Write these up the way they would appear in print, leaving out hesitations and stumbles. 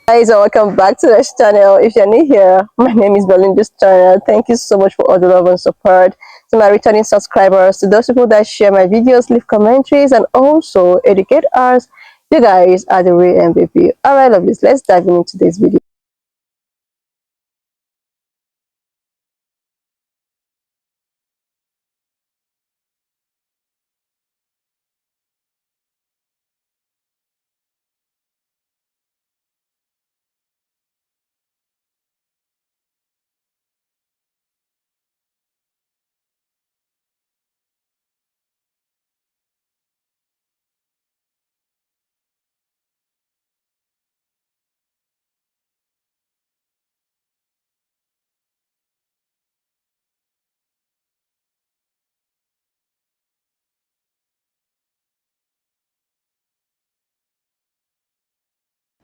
Guys, and welcome back to this channel. If you're new here, my name is Belinda's channel. Thank you so much for all the love and support. To my returning subscribers, to those people that share my videos, leave commentaries, and also educate us, you guys are the real MVP. Alright, lovelies, let's dive into this video.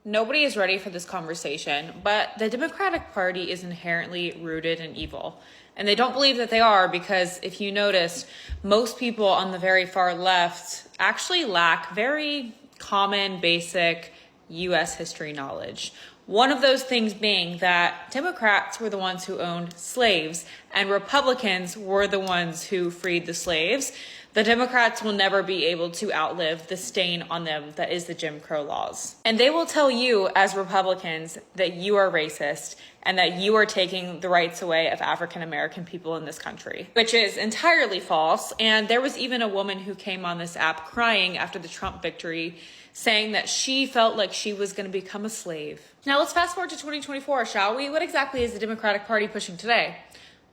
Nobody is ready for this conversation, but the Democratic Party is inherently rooted in evil. And they don't believe that they are because if you notice, most people on the very far left actually lack very common, basic US history knowledge. One of those things being that Democrats were the ones who owned slaves and Republicans were the ones who freed the slaves. The Democrats will never be able to outlive the stain on them that is the Jim Crow laws. And they will tell you as Republicans that you are racist and that you are taking the rights away of African American people in this country, which is entirely false. And there was even a woman who came on this app crying after the Trump victory, saying that she felt like she was going to become a slave. Now let's fast forward to 2024, shall we? What exactly is the Democratic Party pushing today?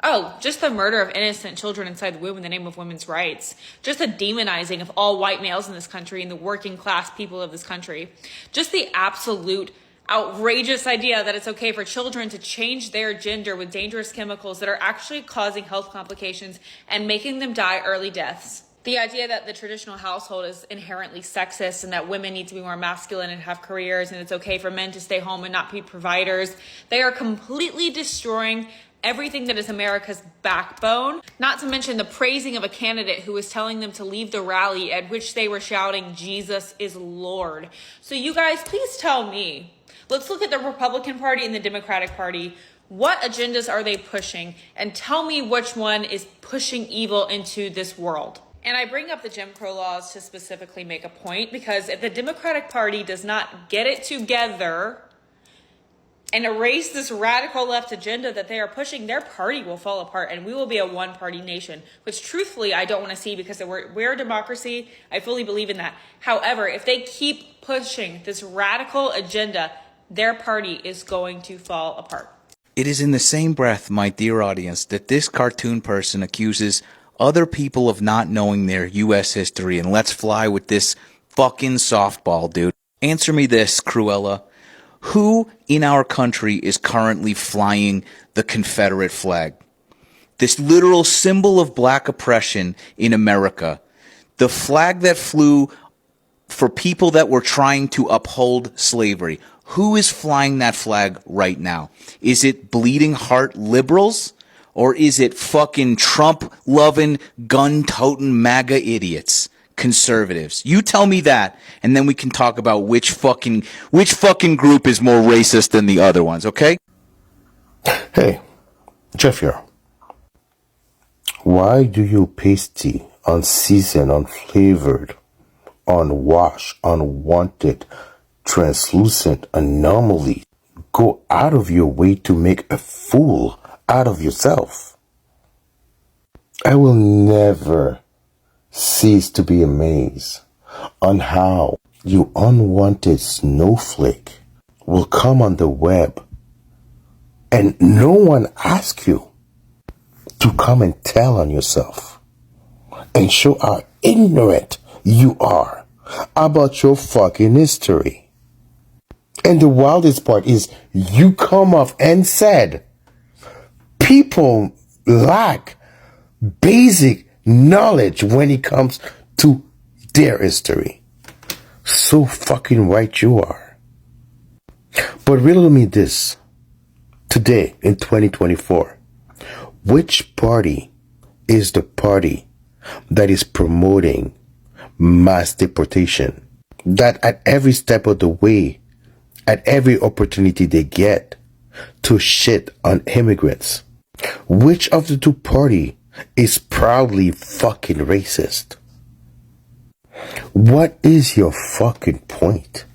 Oh, just the murder of innocent children inside the womb in the name of women's rights. Just the demonizing of all white males in this country and the working class people of this country. Just the absolute outrageous idea that it's okay for children to change their gender with dangerous chemicals that are actually causing health complications and making them die early deaths. The idea that the traditional household is inherently sexist and that women need to be more masculine and have careers and it's okay for men to stay home and not be providers. They are completely destroying everything that is America's backbone, not to mention the praising of a candidate who was telling them to leave the rally at which they were shouting, Jesus is Lord. So you guys, please tell me, let's look at the Republican Party and the Democratic Party. What agendas are they pushing? And tell me which one is pushing evil into this world. And I bring up the Jim Crow laws to specifically make a point because if the Democratic Party does not get it together and erase this radical left agenda that they are pushing, their party will fall apart and we will be a one-party nation, which truthfully I don't want to see because we're a democracy. I fully believe in that. However, if they keep pushing this radical agenda, their party is going to fall apart. It is in the same breath, my dear audience, that this cartoon person accuses other people of not knowing their U.S. history, and let's fly with this fucking softball, dude. Answer me this, Cruella. Who in our country is currently flying the Confederate flag? This literal symbol of black oppression in America. The flag that flew for people that were trying to uphold slavery. Who is flying that flag right now? Is it bleeding heart liberals? Or is it fucking Trump-loving, gun-toting MAGA idiots? Conservatives. You tell me that, and then we can talk about which fucking group is more racist than the other ones, okay? Hey, Jeff here. Why do you pasty, unseasoned, unflavored, unwashed, unwanted, translucent anomaly go out of your way to make a fool out of yourself? I will never cease to be amazed on how you unwanted snowflake will come on the web and no one asks you to come and tell on yourself and show how ignorant you are about your fucking history. And the wildest part is you come off and said people lack basic knowledge when it comes to their history. So fucking right you are. But riddle me this. Today in 2024, which party is the party that is promoting mass deportation? That at every step of the way at every opportunity they get to shit on immigrants. Which of the two parties is proudly fucking racist? What is your fucking point?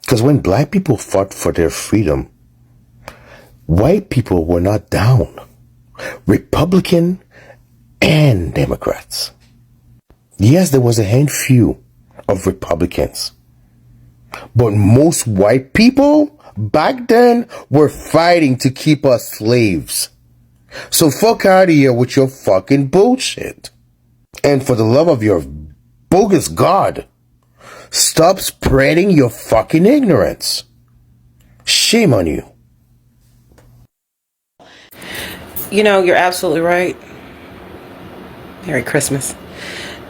Because when black people fought for their freedom, white people were not down. Republican and Democrats. Yes, there was a handful of Republicans, but most white people back then were fighting to keep us slaves. So fuck out of here with your fucking bullshit. And for the love of your bogus God, stop spreading your fucking ignorance. Shame on you. You know, you're absolutely right. Merry Christmas.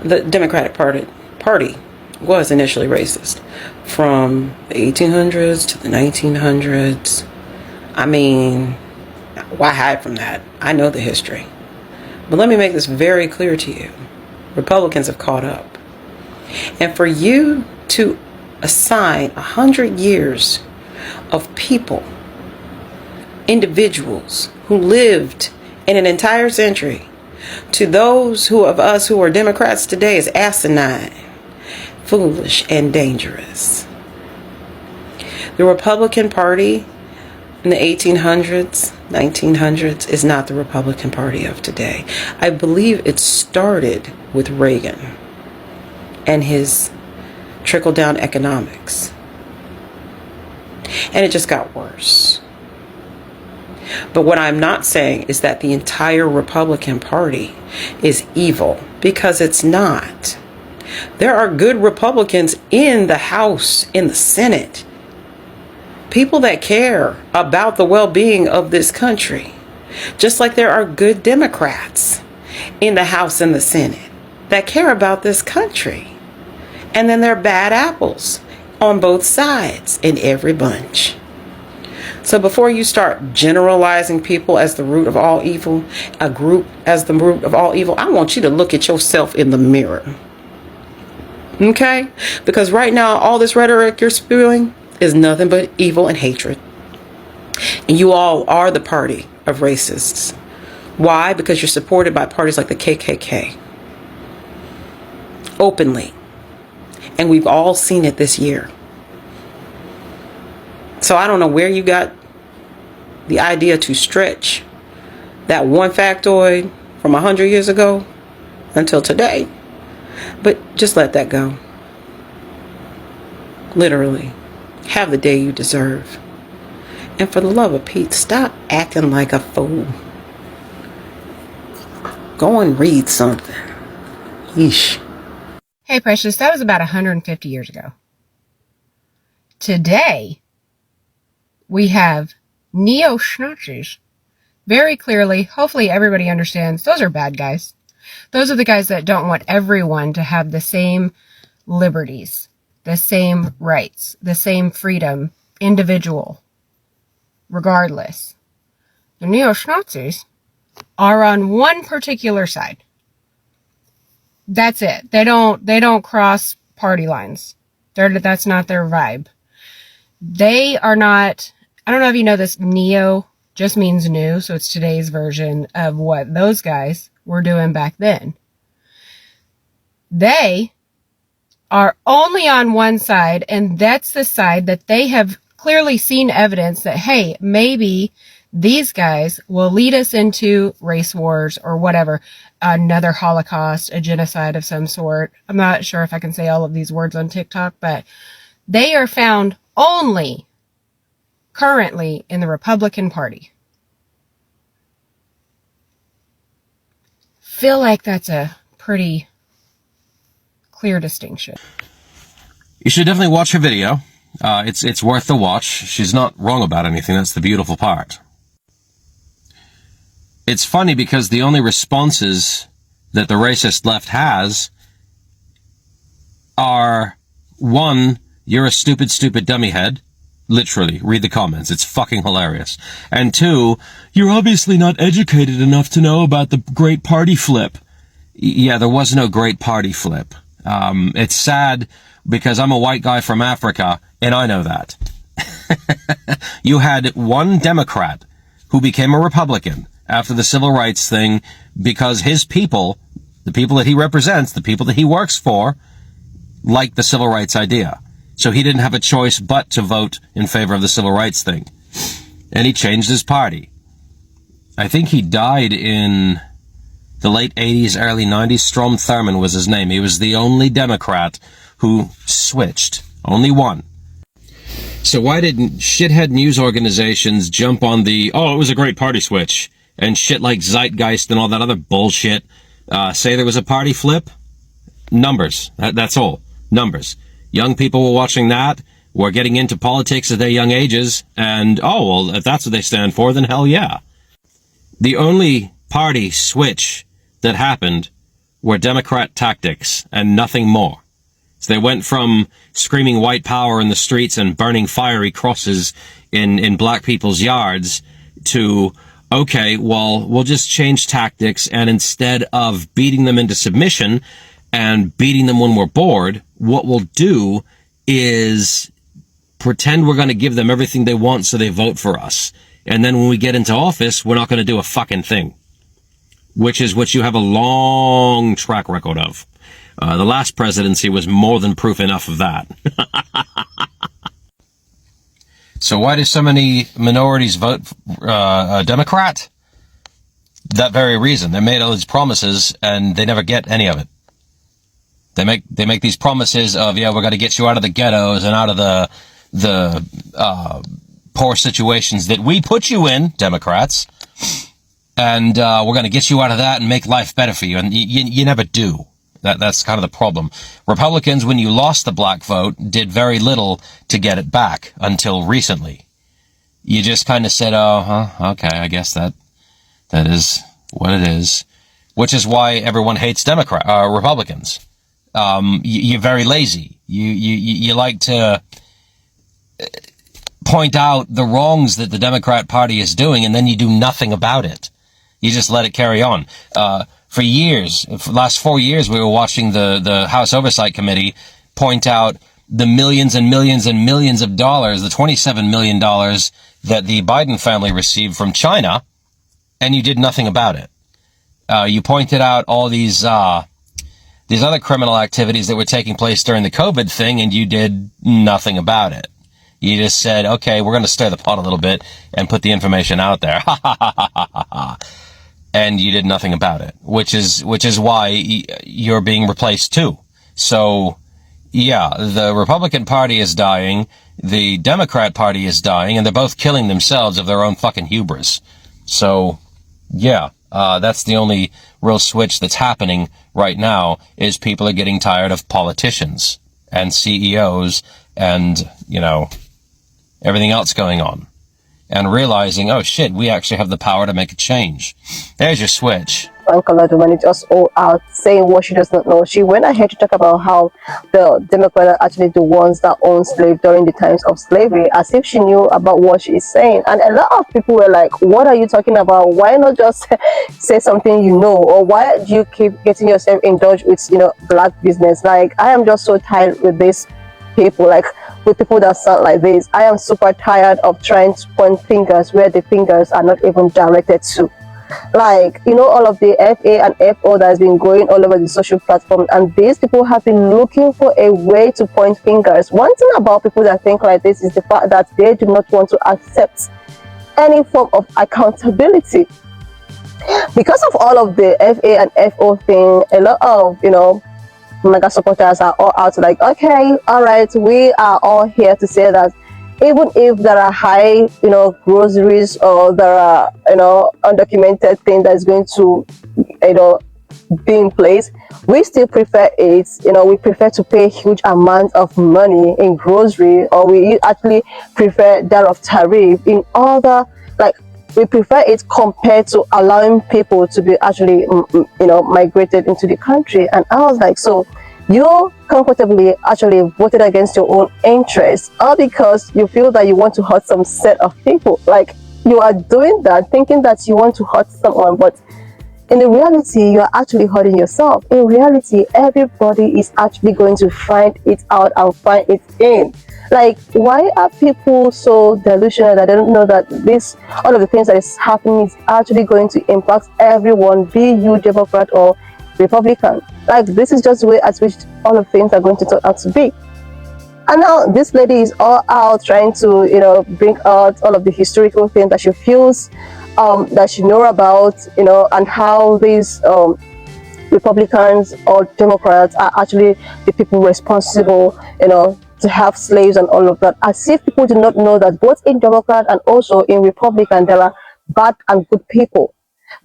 The Democratic Party was initially racist. From the 1800s to the 1900s. I mean, why hide from that? I know the history. But let me make this very clear to you. Republicans have caught up. And for you to assign 100 years of people, individuals who lived in an entire century, to those of us who are Democrats today is asinine, foolish, and dangerous. The Republican Party in the 1800s, 1900s is not the Republican Party of today. I believe it started with Reagan and his trickle-down economics. And it just got worse. But what I'm not saying is that the entire Republican Party is evil, because it's not. There are good Republicans in the House, in the Senate. People that care about the well-being of this country. Just like there are good Democrats in the House and the Senate that care about this country. And then there are bad apples on both sides in every bunch. So before you start generalizing people as the root of all evil, a group as the root of all evil, I want you to look at yourself in the mirror. Okay? Because right now, all this rhetoric you're spewing is nothing but evil and hatred. And you all are the party of racists. Why? Because you're supported by parties like the KKK. Openly. And we've all seen it this year. So I don't know where you got the idea to stretch that one factoid from 100 years ago until today. But just let that go. Literally. Have the day you deserve. And for the love of Pete, stop acting like a fool. Go and read something. Yeesh. Hey, Precious, that was about 150 years ago. Today, we have neo-Nazis. Very clearly, hopefully everybody understands, those are bad guys. Those are the guys that don't want everyone to have the same liberties, the same rights, the same freedom, individual, regardless. The neo-Nazis are on one particular side. That's it. They don't cross party lines. That's not their vibe. They are not, I don't know if you know this, neo just means new, so it's today's version of what those guys were doing back then. They are only on one side, and that's the side that they have clearly seen evidence that, hey, maybe these guys will lead us into race wars or whatever, another Holocaust, a genocide of some sort. I'm not sure if I can say all of these words on TikTok, but they are found only currently in the Republican Party. Feel like that's a pretty clear distinction. You should definitely watch her video. It's worth the watch. She's not wrong about anything. That's the beautiful part. It's funny because the only responses that the racist left has are, one, you're a stupid, stupid dummy head. Literally, read the comments. It's fucking hilarious. And two, you're obviously not educated enough to know about the great party flip. Yeah, there was no great party flip. It's sad because I'm a white guy from Africa, and I know that. You had one Democrat who became a Republican after the civil rights thing because his people, the people that he represents, the people that he works for, liked the civil rights idea. So he didn't have a choice but to vote in favor of the civil rights thing. And he changed his party. I think he died in the late 80s, early 90s. Strom Thurmond was his name. He was the only Democrat who switched. Only one. So why didn't shithead news organizations jump on the, oh, it was a great party switch, and shit like Zeitgeist and all that other bullshit, say there was a party flip? Numbers. That's all. Numbers. Young people were watching that, were getting into politics at their young ages, and, oh, well, if that's what they stand for, then hell yeah. The only party switch that happened were Democrat tactics and nothing more. So they went from screaming white power in the streets and burning fiery crosses in black people's yards to, okay, well, we'll just change tactics, and instead of beating them into submission and beating them when we're bored, what we'll do is pretend we're going to give them everything they want so they vote for us. And then when we get into office, we're not going to do a fucking thing. Which is what you have a long track record of. The last presidency was more than proof enough of that. So why do so many minorities vote Democrat? That very reason. They made all these promises and they never get any of it. They make these promises of, yeah, we're going to get you out of the ghettos and out of the poor situations that we put you in, Democrats, and we're going to get you out of that and make life better for you. And you never do. That's kind of the problem. Republicans, when you lost the black vote, did very little to get it back until recently. You just kind of said, okay, I guess that is what it is. Which is why everyone hates Republicans. You're very lazy. You like to point out the wrongs that the Democrat Party is doing, and then you do nothing about it. You just let it carry on. For years, for the last 4 years, we were watching the House Oversight Committee point out the millions and millions and millions of dollars, the $27 million that the Biden family received from China, and you did nothing about it. You pointed out all these other criminal activities that were taking place during the COVID thing, and you did nothing about it. You just said, okay, we're going to stir the pot a little bit and put the information out there. And you did nothing about it, which is why you're being replaced too. So, yeah, the Republican Party is dying, the Democrat Party is dying, and they're both killing themselves of their own fucking hubris. So, yeah, that's the only real switch that's happening right now, is people are getting tired of politicians and CEOs and, everything else going on. And realizing, oh shit, we actually have the power to make a change. There's your switch. Colored woman is just all out saying what she does not know. She went ahead to talk about how the Democrats are actually the ones that owned slaves during the times of slavery, as if she knew about what she is saying. And a lot of people were like, what are you talking about? Why not just say something you know? Or why do you keep getting yourself indulged with, black business? Like, I am just so tired with this people, like with people that sound like this. I am super tired of trying to point fingers where the fingers are not even directed to. Like, all of the FA and FO that has been going all over the social platform, and these people have been looking for a way to point fingers. One thing about people that think like this is the fact that they do not want to accept any form of accountability. Because of all of the FA and FO thing, a lot of, mega supporters are all out like, okay, all right, we are all here to say that even if there are high, groceries, or there are, undocumented thing that is going to, be in place, we still prefer it. We prefer to pay huge amounts of money in grocery, or we actually prefer that of tariff in other, like, we prefer it compared to allowing people to be actually, migrated into the country. And I was like, so you comfortably actually voted against your own interests, all because you feel that you want to hurt some set of people. Like, you are doing that thinking that you want to hurt someone, but in the reality, you are actually hurting yourself. In reality, everybody is actually going to find it out and find it in. Like, why are people so delusional that they don't know that this, all of the things that is happening is actually going to impact everyone, be you Democrat or Republican? Like, this is just the way at which all of things are going to turn out to be. And now this lady is all out trying to, bring out all of the historical things that she feels, that she know about, and how these Republicans or Democrats are actually the people responsible, to have slaves and all of that. As if people do not know that both in Democrat and also in Republican, there are bad and good people.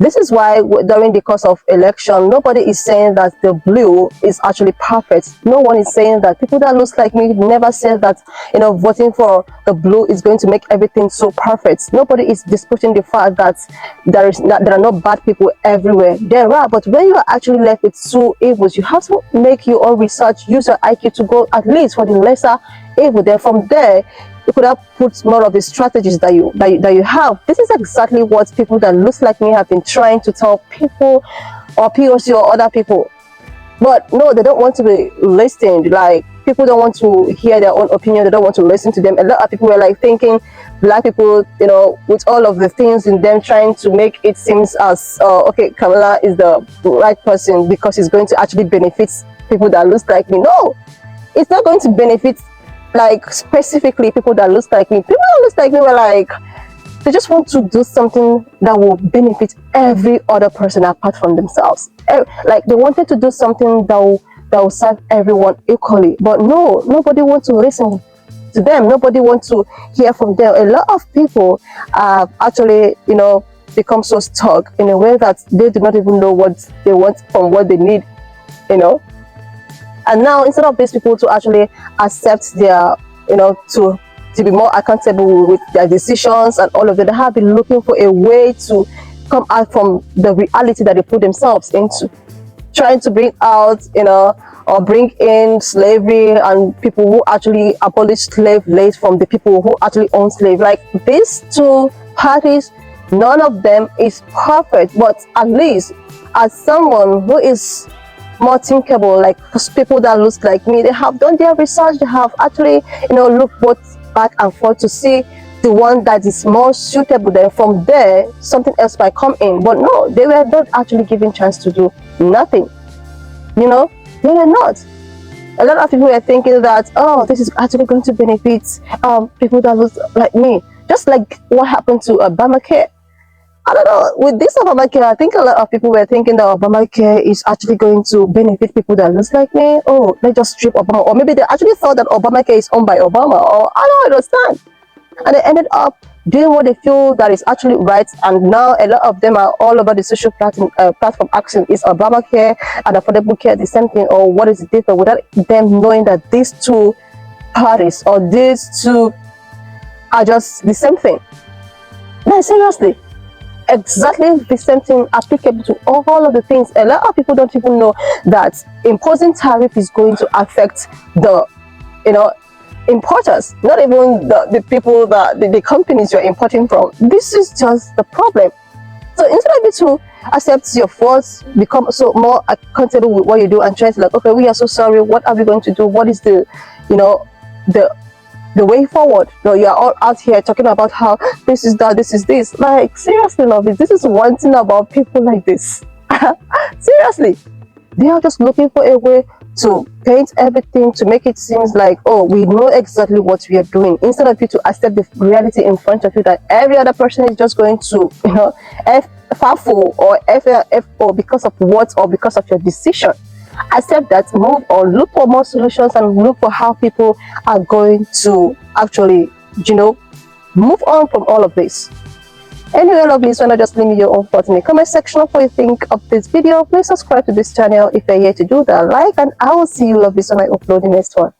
This is why during the course of election, nobody is saying that the blue is actually perfect. No one is saying that. People that looks like me never say that, voting for the blue is going to make everything so perfect. Nobody is disputing the fact that there are no bad people everywhere. There are, but when you are actually left with two evils, you have to make your own research, use your IQ to go at least for the lesser evil. Then from there, you could have put more of the strategies that you have. This is exactly what people that looks like me have been trying to tell people or POC or other people. But no, they don't want to be listened. Like, people don't want to hear their own opinion. They don't want to listen to them. A lot of people were like thinking black people, with all of the things in them, trying to make it seems as okay, Kamala is the right person because it's going to actually benefit people that looks like me. No, it's not going to benefit, like, specifically people that looks like me. People that looks like me were like, they just want to do something that will benefit every other person apart from themselves. Like, they wanted to do something that will serve everyone equally. But no, nobody wants to listen to them. Nobody wants to hear from them. A lot of people have actually, become so stuck in a way that they do not even know what they want from what they need, And now, instead of these people to actually accept their, to be more accountable with their decisions and all of that, they have been looking for a way to come out from the reality that they put themselves into, trying to bring out, or bring in slavery and people who actually abolished slave laws from the people who actually own slaves. Like, these two parties, none of them is perfect, but at least as someone who is more thinkable, like people that looks like me, they have done their research. They have actually, looked both back and forth to see the one that is more suitable. Then from there, something else might come in. But no, they were not actually given chance to do nothing. They were not. A lot of people were thinking that, oh, this is actually going to benefit people that look like me, just like what happened to Obamacare. I don't know, with this Obamacare, I think a lot of people were thinking that Obamacare is actually going to benefit people that looks like me. Oh, let's just strip Obama. Or maybe they actually thought that Obamacare is owned by Obama. Or I don't understand. And they ended up doing what they feel that is actually right. And now a lot of them are all over the social platform asking, is Obamacare and Affordable Care the same thing? Or what is the difference? Without them knowing that these two parties or these two are just the same thing. No, seriously. Exactly the same thing applicable to all of the things. A lot of people don't even know that imposing tariff is going to affect the, importers, not even the people that the companies you're importing from. This is just the problem. So instead of you to accept your faults, become so more accountable with what you do and try to, like, okay, we are so sorry. What are we going to do? What is the, the way forward? No, you are all out here talking about how this is that, this is this. Like, seriously, love it. This is one thing about people like this. Seriously, they are just looking for a way to paint everything to make it seem like, oh, we know exactly what we are doing, instead of you to accept the reality in front of you that every other person is just going to, FAFO or FFO because of what, or because of your decision. Accept that, move on, look for more solutions, and look for how people are going to actually, move on from all of this. Anyway, lovelies, why not just leave me your own thoughts in the comment section of what you think of this video. Please subscribe to this channel if you're here to do that. Like, and I will see you, lovelies, when I upload the next one.